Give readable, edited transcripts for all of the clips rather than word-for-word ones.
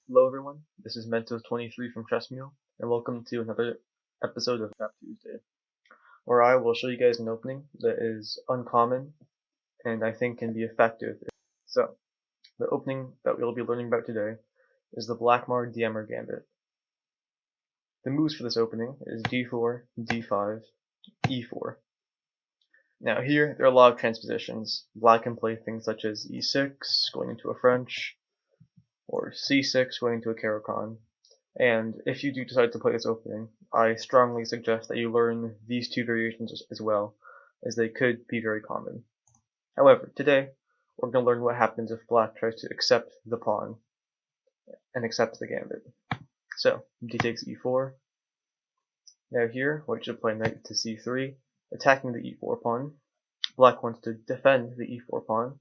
Hello everyone, this is Mentos23 from Chessmeal, and welcome to another episode of Map Tuesday, where I will show you guys an opening that is uncommon and I think can be effective. So, the opening that we'll be learning about today is the Blackmar Diemer Gambit. The moves for this opening is d4, d5, e4. Now here, there are a lot of transpositions. Black can play things such as e6, going into a French, or c6, going into a Caro-Kann. And if you do decide to play this opening, I strongly suggest that you learn these two variations as well, as they could be very common. However, today, we're going to learn what happens if black tries to accept the pawn and accepts the gambit. So, d takes e4. Now here, white should play knight to c3, attacking the e4 pawn. Black wants to defend the e4 pawn,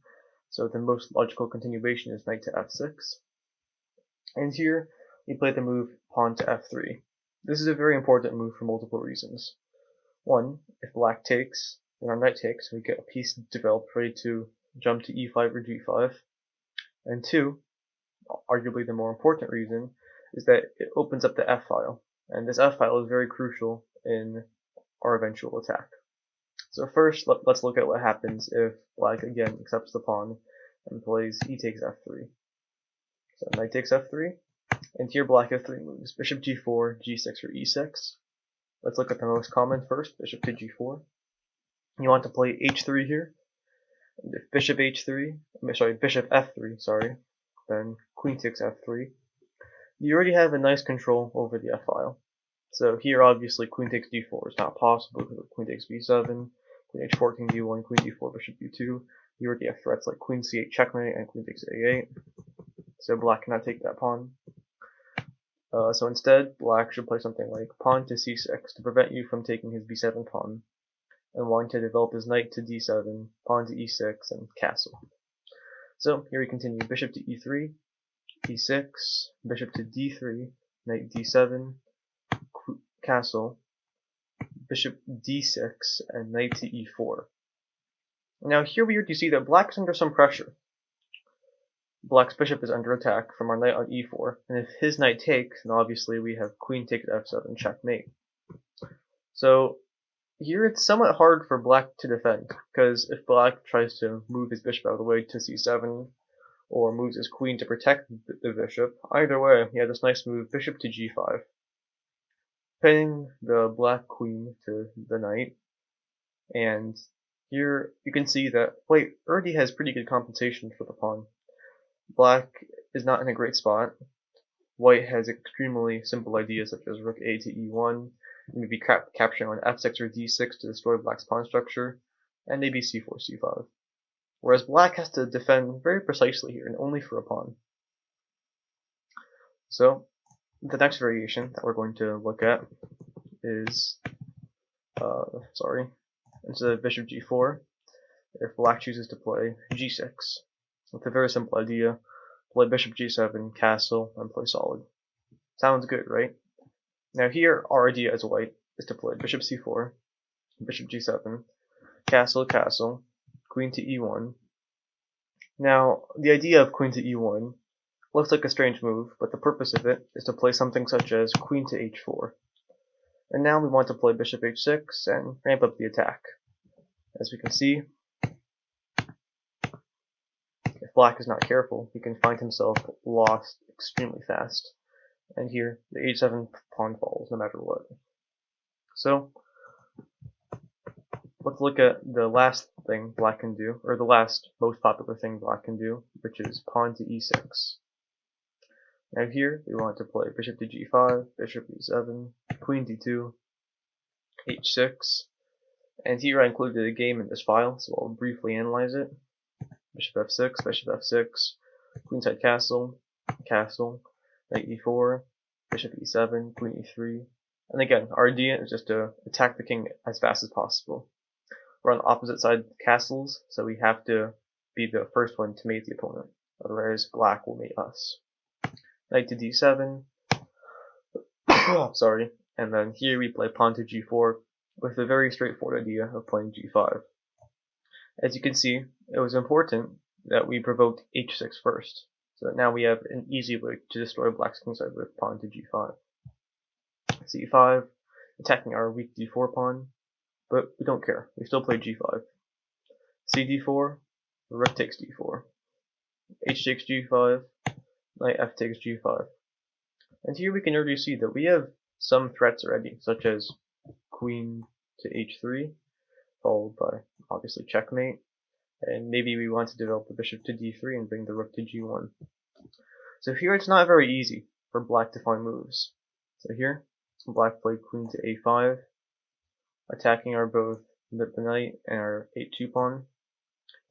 so the most logical continuation is knight to f6. And here, we play the move pawn to f3. This is a very important move for multiple reasons. One, if black takes, then our knight takes, we get a piece developed ready to jump to e5 or g5. And two, arguably the more important reason, is that it opens up the f-file. And this f-file is very crucial in our eventual attack. So first, let's look at what happens if black again accepts the pawn and plays e takes f3. So knight takes f3, and here black has three moves: bishop g4, g6, or e6. Let's look at the most common first, bishop to g4. You want to play h3 here. And if bishop f3, then queen takes f3. You already have a nice control over the f-file. So here obviously queen takes d4 is not possible because of queen takes b7, queen h4 king d1, queen d4, bishop d2. You already have threats like queen c8 checkmate and queen takes a8. So black cannot take that pawn. So instead, black should play something like pawn to c6 to prevent you from taking his b7 pawn, and wanting to develop his knight to d7, pawn to e6, and castle. So here we continue: bishop to e3, e6, bishop to d3, knight d7, castle, bishop d6, and knight to e4. Now here we already see that black's under some pressure. Black's bishop is under attack from our knight on e4, and if his knight takes, then obviously we have queen takes f7 checkmate. So here it's somewhat hard for black to defend, because if black tries to move his bishop out of the way to c7, or moves his queen to protect the bishop, either way, he has this nice move, bishop to g5, pinning the black queen to the knight. And here you can see that white already has pretty good compensation for the pawn. Black is not in a great spot. White has extremely simple ideas such as rook a to e1, maybe capturing on f6 or d6 to destroy black's pawn structure, and maybe c4, c5. Whereas black has to defend very precisely here, and only for a pawn. So, the next variation that we're going to look at is, instead of bishop g4, if black chooses to play g6. With a very simple idea: play bishop g7, castle, and play solid. Sounds good, right? Now here, our idea as white is to play bishop c4, bishop g7, castle, castle, queen to e1. Now, the idea of queen to e1 looks like a strange move, but the purpose of it is to play something such as queen to h4. And now we want to play bishop h6 and ramp up the attack. As we can see, if black is not careful, he can find himself lost extremely fast. And here, the h7 pawn falls no matter what. So, let's look at the last thing black can do, or the last most popular thing black can do, which is pawn to e6. Now here, we want to play bishop to g5, bishop e7, queen d2, h6, and here I included a game in this file, so I'll briefly analyze it. Bishop f6, queenside castle, castle, knight e4, bishop e7, queen e3, and again, our idea is just to attack the king as fast as possible. We're on the opposite side of the castles, so we have to be the first one to mate the opponent, otherwise black will mate us. Knight to d7, and then here we play pawn to g4 with the very straightforward idea of playing g5. As you can see, it was important that we provoked h6 first. So now we have an easy way to destroy black's kingside with pawn to g5. c5, attacking our weak d4 pawn, but we don't care. We still play g5. cd4, rook takes d4. h takes g5, knight f takes g5. And here we can already see that we have some threats already, such as queen to h3, followed by obviously checkmate, and maybe we want to develop the bishop to d3 and bring the rook to g1. So here it's not very easy for black to find moves. So here, black played queen to a5, attacking our both the knight and our h2 pawn,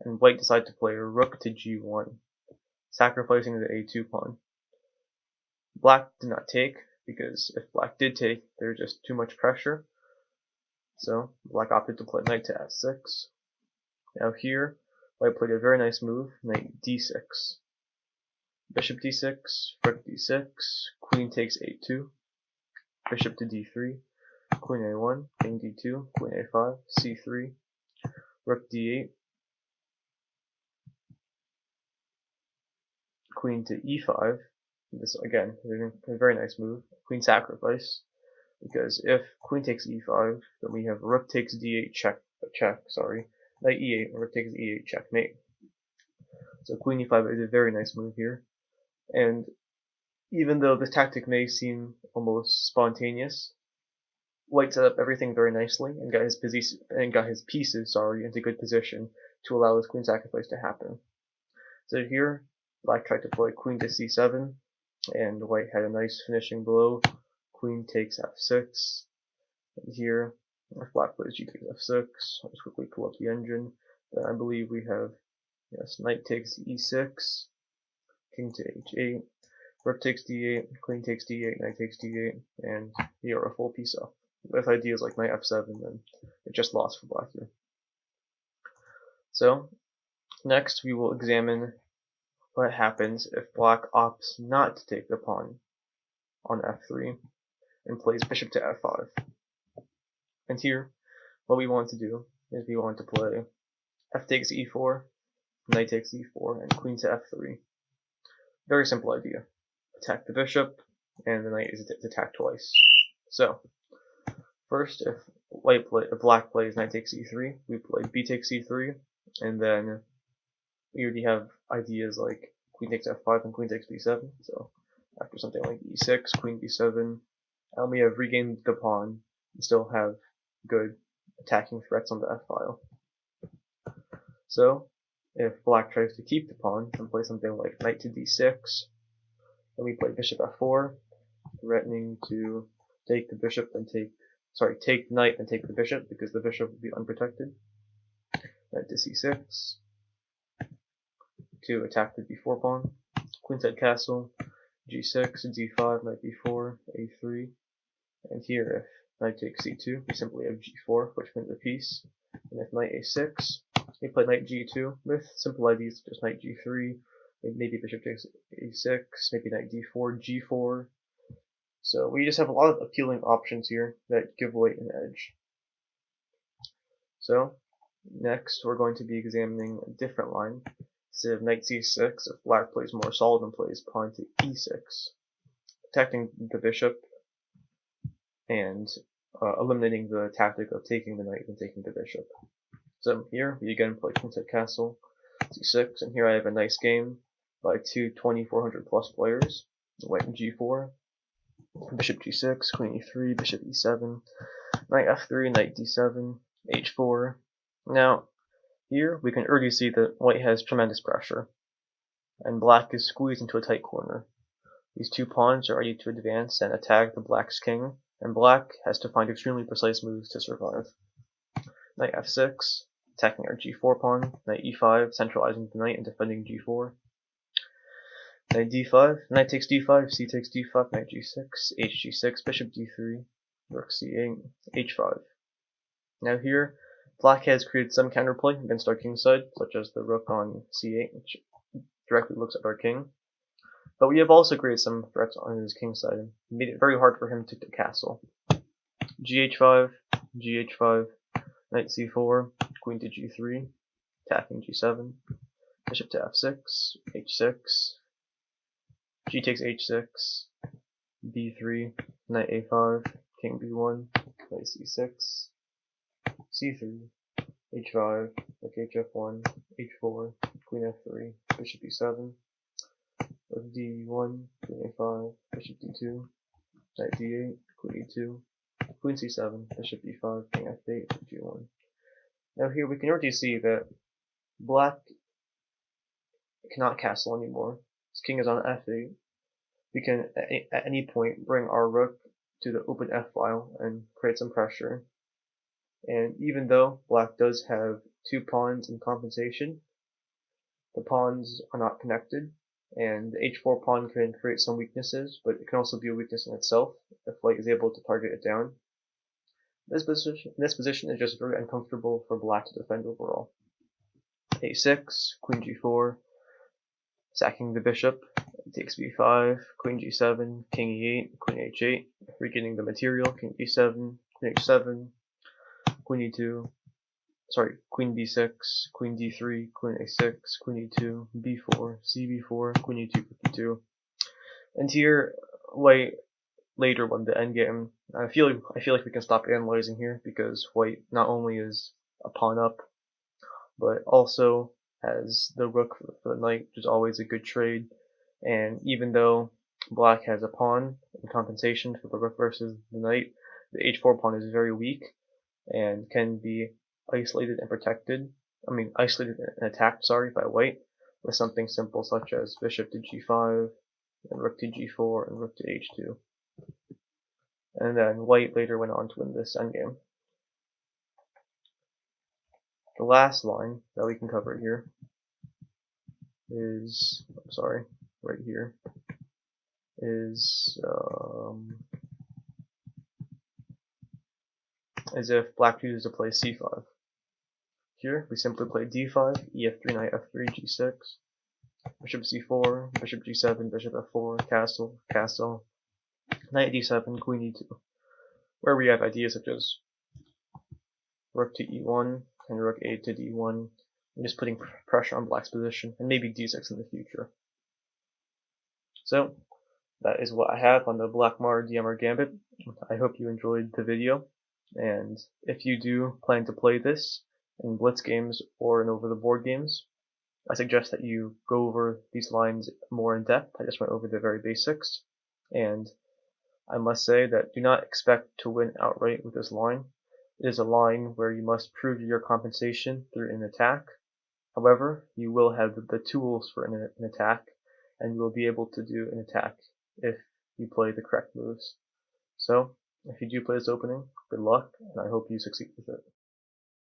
and white decided to play a rook to g1, sacrificing the a2 pawn. Black did not take, because if black did take, there's just too much pressure. So black opted to play knight to f6. Now here, white played a very nice move, knight d6. Bishop d6, rook d6, queen takes a2, bishop to d3, queen a1, king d2, queen a5, c3, rook d8, queen to e5. This again is a very nice move, queen sacrifice, because if queen takes e5, then we have rook takes d8 knight e8, rook takes e8 checkmate. So queen e5 is a very nice move here, and even though this tactic may seem almost spontaneous, white set up everything very nicely and got his pieces into good position to allow this queen sacrifice to happen. So here, black tried to play queen to c7, and white had a nice finishing blow. Queen takes f6, and here, if black plays g takes f6, let's quickly pull up the engine. Then I believe we have, yes, knight takes e6, king to h8, rook takes d8, queen takes d8, knight takes d8, and we are a full piece up. With ideas like knight f7, then it just lost for black here. So, next we will examine what happens if black opts not to take the pawn on f3 and plays bishop to f5. And here, what we want to do is we want to play f takes e4, knight takes e4, and queen to f3. Very simple idea. Attack the bishop, and the knight is attacked twice. So, first, if black plays knight takes e3, we play b takes e3, and then we already have ideas like queen takes f5 and queen takes b7. So after something like e6, queen b7, and we have regained the pawn and still have good attacking threats on the f file. So if black tries to keep the pawn and play something like knight to d6, then we play bishop f4, threatening to take the bishop and take the knight and take the bishop, because the bishop would be unprotected. Knight to c6 to attack the b4 pawn. Queenside castle, g6, d5, knight b4, a3, and here if knight takes c2, we simply have g4, which wins the piece. And if knight a6, we play knight g2 with simple ideas such as knight g3, maybe bishop takes a6, maybe knight d4, g4. So we just have a lot of appealing options here that give white an edge. So next we're going to be examining a different line. Instead of knight c6, if black plays more solid and plays pawn to e6, protecting the bishop and eliminating the tactic of taking the knight and taking the bishop. So here we again play queenside castle, c6, and here I have a nice game by two 2400 plus players. White g4, bishop g6, queen e3, bishop e7, knight f3, knight d7, h4. Now, here we can already see that white has tremendous pressure, and black is squeezed into a tight corner. These two pawns are ready to advance and attack the black's king, and black has to find extremely precise moves to survive. Knight f6, attacking our g4 pawn, knight e5, centralizing the knight and defending g4. Knight d5, knight takes d5, c takes d5, knight g6, h g6, bishop d3, rook c8, h5. Now here, black has created some counterplay against our king side, such as the rook on c8, which directly looks at our king. But we have also created some threats on his king side and made it very hard for him to castle. gh5, gh5, knight c4, queen to g3, attacking g7, bishop to f6, h6, G takes h6, b3, knight a5, king b1, knight c6, c3, h5, rook hf1, h4, queen f3, bishop e7, rook d1, queen a5, bishop d2, knight d8, queen e2, queen c7, bishop e5, king f8, g1. Now here we can already see that black cannot castle anymore. His king is on f8. We can at any point bring our rook to the open f-file and create some pressure. And even though black does have two pawns in compensation, the pawns are not connected, and the h4 pawn can create some weaknesses, but it can also be a weakness in itself if white is able to target it down. This position is just very uncomfortable for black to defend overall. a6, queen g4, sacking the bishop, takes b5, queen g7, king e8, queen h8, regaining the material, king b7, queen h7, queen e2, queen b6, queen d3, queen a6, queen e2, b4, cb4, queen e2, b2. And here, white later won the endgame. I feel like we can stop analyzing here because white not only is a pawn up, but also has the rook for the knight, which is always a good trade. And even though black has a pawn in compensation for the rook versus the knight, the h4 pawn is very weak and can be isolated and protected. Isolated and attacked, by white with something simple such as bishop to g5, and rook to g4, and rook to h2. And then white later went on to win this endgame. The last line that we can cover here is, right here, is as if black chooses to play c5. Here we simply play d5, ef3, knight f3, g6, bishop c4, bishop g7, bishop f4, castle, castle, knight d7, queen e2, where we have ideas such as rook to e1 and rook a to d1, and just putting pressure on black's position, and maybe d6 in the future. So that is what I have on the Blackmar Diemer Gambit. I hope you enjoyed the video, and if you do plan to play this in blitz games or in over the board games, I suggest that you go over these lines more in depth. I just went over the very basics, and I must say that do not expect to win outright with this line. It is a line where you must prove your compensation through an attack. However, you will have the tools for an attack, and you will be able to do an attack if you play the correct moves. So, if you do play this opening, good luck, and I hope you succeed with it.